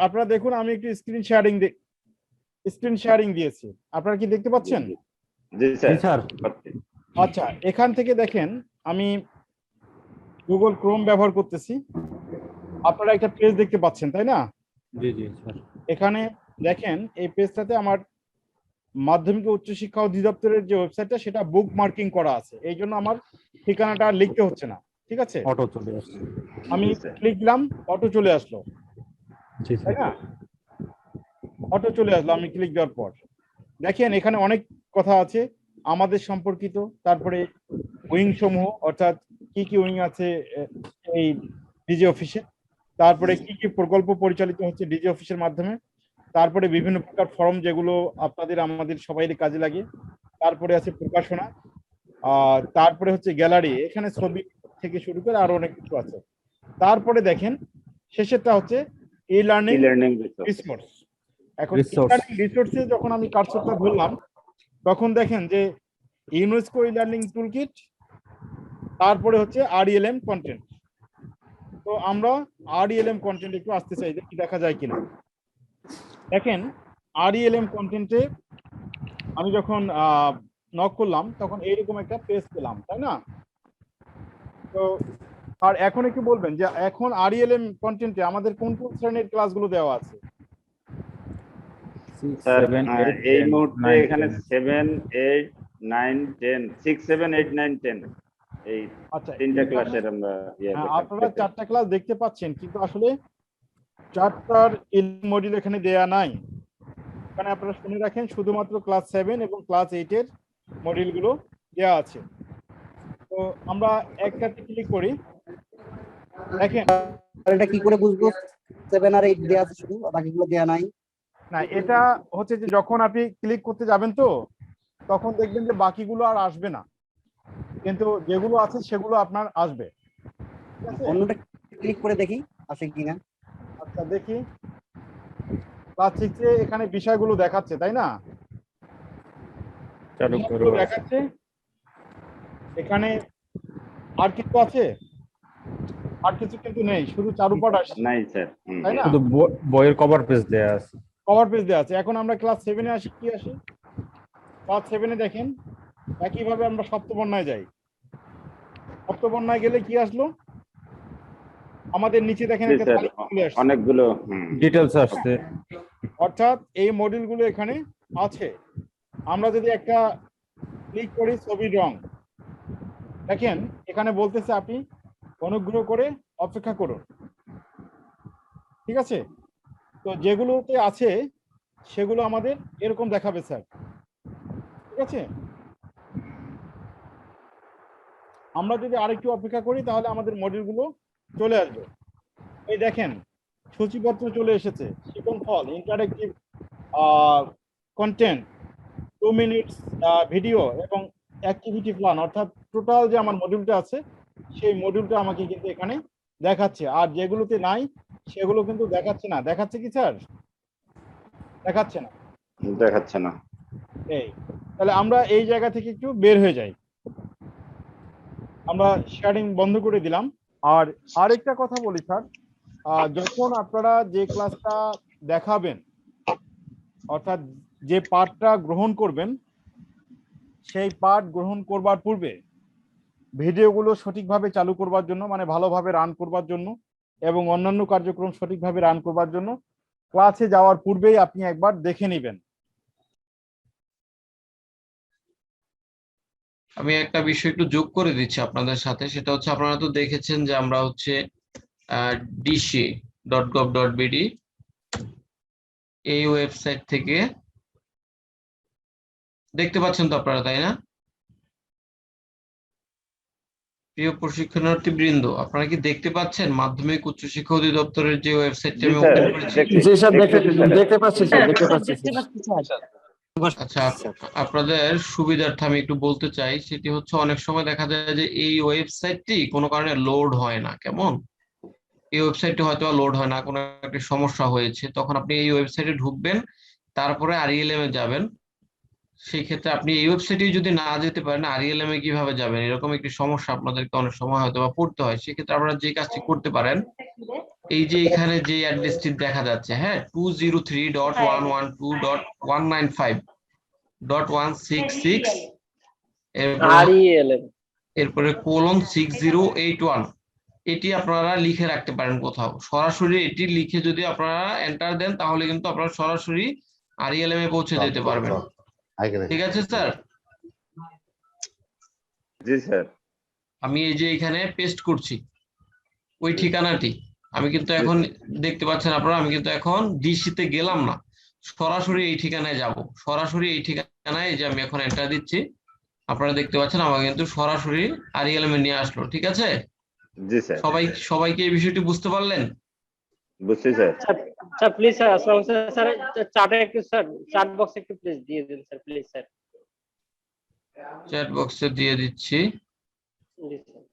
আপনারা দেখুন আমি একটু স্ক্রিন শেয়ারিং দিয়েছি, আপনারা কি দেখতে পাচ্ছেন? জি স্যার। আচ্ছা, এখান থেকে দেখেন আমি গুগল ক্রোম ব্যবহার করতেছি, আপনারা একটা পেজ দেখতে পাচ্ছেন তাই না? জি জি স্যার। এখানে দেখেন এই পেজটাতে আমার মাধ্যমিক ও উচ্চশিক্ষা অধিদপ্তরের যে ওয়েবসাইটটা সেটা বুক মার্কিং করা আছে, এই জন্য আমার ঠিকানাটা লিখতে হচ্ছে না। ঠিক আছে, অটো চলে আসছে, আমি লিখলাম অটো চলে আসলো, জি তাই স্যার। না? অটো চলে আসলো আমি ক্লিক দেওয়ার পর। দেখেন এখানে অনেক কথা আছে আমাদের সম্পর্কিত, তারপরে উইং সমূহ অর্থাৎ কি কি উইং আছে এই ডিজি অফিসে, তারপরে কি কি প্রকল্প পরিচালিত হচ্ছে ডিজি অফিসের মাধ্যমে, তারপরে বিভিন্ন প্রকার ফর্ম যেগুলো আপনাদের আমাদের সবাইয়ের কাজে লাগে, তারপরে আছে প্রকাশনা, তারপরে হচ্ছে গ্যালারি, এখানে ছবি থেকে শুরু করে আরো অনেক কিছু আছে। তারপরে দেখেন শেষেরটা হচ্ছে ই লার্নিং রিসোর্স। এখন রিসোর্সে যখন আমি কার্সরটা ধরলাম তখন দেখেন যে ইউনেস্কো ই লার্নিং টুলকিট, তারপরে হচ্ছে RELM কন্টেন্ট। তো আমরা RELM কন্টেন্ট একটু আসতে চাই, দেখি দেখা যায় কিনা। দেখেন RELM কন্টেন্টে আমি যখন নক করলাম তখন এইরকম একটা পেজ পেলাম, তাই না? তো আর এখন একটু বলবেন যে এখন RELM কন্টেন্টে আমাদের কোন কোন শ্রেণীর ক্লাসগুলো দেওয়া আছে? স্যার এই মুহূর্তে এখানে 7, 8, 9, 10, 6, 7, 8, 9, 10 এই তিনটা ক্লাসের আমরা আপনারা চারটা ক্লাস দেখতে পাচ্ছেন, কিন্তু আসলে চারটার মডিউল এখানে দেয়া নাই। এখানে আপনারা শুনে রাখেন শুধুমাত্র ক্লাস 7 এবং ক্লাস 8 এর মডিউলগুলো দেওয়া আছে। তো আমরা একটাতে ক্লিক করি, দেখেন এটা কি করে বুঝবো 7 আর 8 দেয়া আছে শুধু, বাকিগুলো দেয়া নাই? না, এটা হচ্ছে যে যখন আপনি ক্লিক করতে যাবেন তো তখন দেখবেন যে বাকিগুলো আর আসবে না, কিন্তু যেগুলো আছে সেগুলো আপনার আসবে। অন্যটা ক্লিক করে দেখি আসে কিনা। আচ্ছা দেখি, ক্লাস 6 এ এখানে বিষয়গুলো দেখাচ্ছে তাই না? চালু করো দেখাচ্ছে। এখানে আর কিছু আছে? আর কিছু কিন্তু নেই, শুধু চারুপাঠ আসছে নাই স্যার, তাই না? শুধু বইয়ের কভার পেজ দেয়া আছে। কভার পেজ দেওয়া আছে। এখন আমরা ক্লাস 7 এ আসি, কি আসে? ক্লাস 7 এ দেখেন একইভাবে আমরা সপ্তবর্ণায় যাই। সপ্তবর্ণায় গেলে কি আসলো? আমাদের নিচে দেখেন অনেকগুলো ডিটেইলস আসছে, অর্থাৎ এই মডিউলগুলো এখানে আছে। আমরা যদি একটা ক্লিক করি ছবির রং, দেখেন এখানে বলতেছে আপনি অনুগ্রহ করে অপেক্ষা করুন। ঠিক আছে, তো যেগুলোতে আছে সেগুলো আমাদের এরকম দেখাবে স্যার। ঠিক আছে, আমরা যদি আরেকটু অপেক্ষা করি তাহলে আমাদের মডিউলগুলো চলে আসবে। এই দেখেন সূচিপত্র চলে এসেছে, শিখন ফল, ইন্টারেক্টিভ কন্টেন্ট, 2 মিনিটস ভিডিও এবং অ্যাক্টিভিটি প্ল্যান, অর্থাৎ টোটাল যে আমার মডিউলটা আছে সেই মডিউলটা আমাকে কিন্তু এখানে দেখাচ্ছে। আর যেগুলোতে নাই সেগুলো কিন্তু দেখাচ্ছে না। দেখাচ্ছে কি স্যার? দেখাচ্ছে না, দেখাচ্ছে না। এই তাহলে আমরা এই জায়গা থেকে একটু বের হয়ে যাই, আমরা শেয়ারিং বন্ধ করে দিলাম। আর আরেকটা কথা বলি স্যার, যখন আপনারা যে ক্লাসটা দেখাবেন অর্থাৎ যে পাঠটা গ্রহণ করবেন সেই পাঠ গ্রহণ করবার পূর্বে ভিডিওগুলো সঠিকভাবে চালু করবার জন্য, মানে ভালোভাবে রান করবার জন্য এবং অন্যান্য কার্যক্রম সঠিকভাবে রান করবার জন্য ক্লাসে যাওয়ার পূর্বেই আপনি একবার দেখে নেবেন। আমি একটা বিষয় একটু যোগ করে দিচ্ছি আপনাদের সাথে, সেটা হচ্ছে আপনারা তো দেখেছেন যে আমরা হচ্ছে dshe.gov.bd এই ওয়েবসাইট থেকে দেখতে পাচ্ছেন তো আপনারা, তাই না? প্রিয় প্রশিক্ষণার্থী বৃন্দ, আপনারা কি দেখতে পাচ্ছেন মাধ্যমিক উচ্চশিক্ষা অধিদপ্তরের যে ওয়েবসাইটটি আমি ওপেন করেছি? জি স্যার, দেখতে পাচ্ছি স্যার, দেখতে পাচ্ছি স্যার। আচ্ছা, আপনাদের সুবিধার্থে আমি একটু বলতে চাই, সেটি হচ্ছে অনেক সময় দেখা যায় যে এই ওয়েবসাইটটি কোনো কারণে লোড হয় না। কেমন? এই ওয়েবসাইটটি হয়তো লোড হয় না, কোনো একটা সমস্যা হয়েছে, তখন আপনি এই ওয়েবসাইটে ঢুকবেন, তারপরে RELM এ যাবেন, সেই ক্ষেত্রে আপনি এই ওয়েবসাইটে যদি না যেতে পারেন RELM এ কিভাবে যাবেন, এরকম একটি সমস্যা আপনাদেরকে অনেক সময় হয়তো বা পড়তে হয়। সেক্ষেত্রে আপনারা যে কাজটি করতে পারেন, এই যে এখানে যে অ্যাড্রেসটি দেখা যাচ্ছে, হ্যাঁ, 203.112.195.166 এরপরে কোলন 6081, এটি আপনারা লিখে রাখতে পারেন কোথাও। সরাসরি এটি লিখে যদি আপনারা এন্টার দেন তাহলে কিন্তু আপনারা সরাসরি RELM এ পৌঁছে যেতে পারবেন। ঠিক আছে স্যার? জি স্যার। আমি এই যে এখানে পেস্ট করছি ওই ঠিকানাটি, আমি কিন্তু এখন দেখতে পাচ্ছেন আপনারা, আমি কিন্তু এখন Dshe তে গেলাম না, সরাসরি এই ঠিকানায় যাব। সরাসরি এই ঠিকানায় এই যে আমি এখন এন্টার দিচ্ছি, আপনারা দেখতে পাচ্ছেন আমাকে কিন্তু সরাসরি RELM এ নিয়ে আসলো। ঠিক আছে? জি স্যার। সবাইকে এই বিষয়টি বুঝতে পারলেন? বুঝছি স্যার। স্যার প্লিজ স্যার, আসসালামু আলাইকুম স্যার, চাটে একটু স্যার, চাট বক্সে একটু প্লিজ দিয়ে দিন স্যার, প্লিজ স্যার। চ্যাট বক্সে দিয়ে দিচ্ছি। জি স্যার।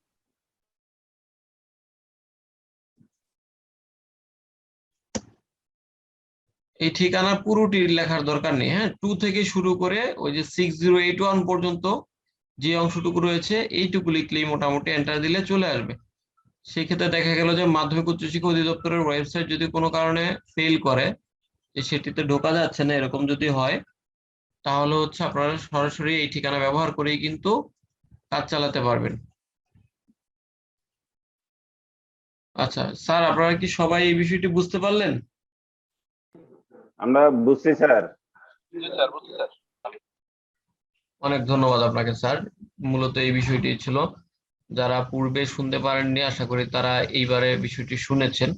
এই ঠিকানা পুরোটি লেখার দরকার নেই, হ্যাঁ, 2 থেকে শুরু করে ওই যে 6081 পর্যন্ত যে অংশটুকু রয়েছে এইটুকু লিখলেই মোটামুটি এন্টার দিলে চলে আসবে। সেই ক্ষেত্রে দেখা গেল যে মাধ্যমিক উচ্চশিক্ষা অধিদপ্তরের ওয়েবসাইট যদি কোনো কারণে ফেল করে, যে সেটিতে ঢোকা যাচ্ছে না, এরকম যদি হয়, তাহলে হচ্ছে আপনারা সরাসরি এই ঠিকানা ব্যবহার করেই কিন্তু কাজ চালাতে পারবেন। আচ্ছা স্যার, আপনারা কি সবাই এই বিষয়টি বুঝতে পারলেন? আমরা বুঝছি স্যার। অনেক ধন্যবাদ আপনাকে স্যার। মূলত এই বিষয়টি ছিল, যারা পূর্বে শুনতে পারেননি আশা করি তারা এইবারে বিষয়টি শুনেছেন।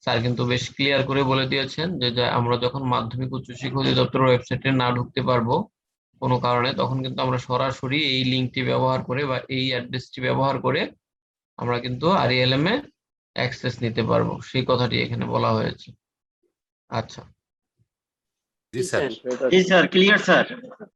স্যার কিন্তু বেশ ক্লিয়ার করে বলে দিয়েছেন যে আমরা যখন মাধ্যমিক উচ্চশিক্ষা অধিদপ্তরের ওয়েবসাইটে না ঢুকতে পারবো কোনো কারণে, তখন কিন্তু আমরা সরাসরি এই লিঙ্কটি ব্যবহার করে বা এই অ্যাড্রেসটি ব্যবহার করে আমরা কিন্তু RELM এ অ্যাক্সেস নিতে পারবো, সেই কথাটি এখানে বলা হয়েছে। আচ্ছা, জি স্যার, ক্লিয়ার স্যার।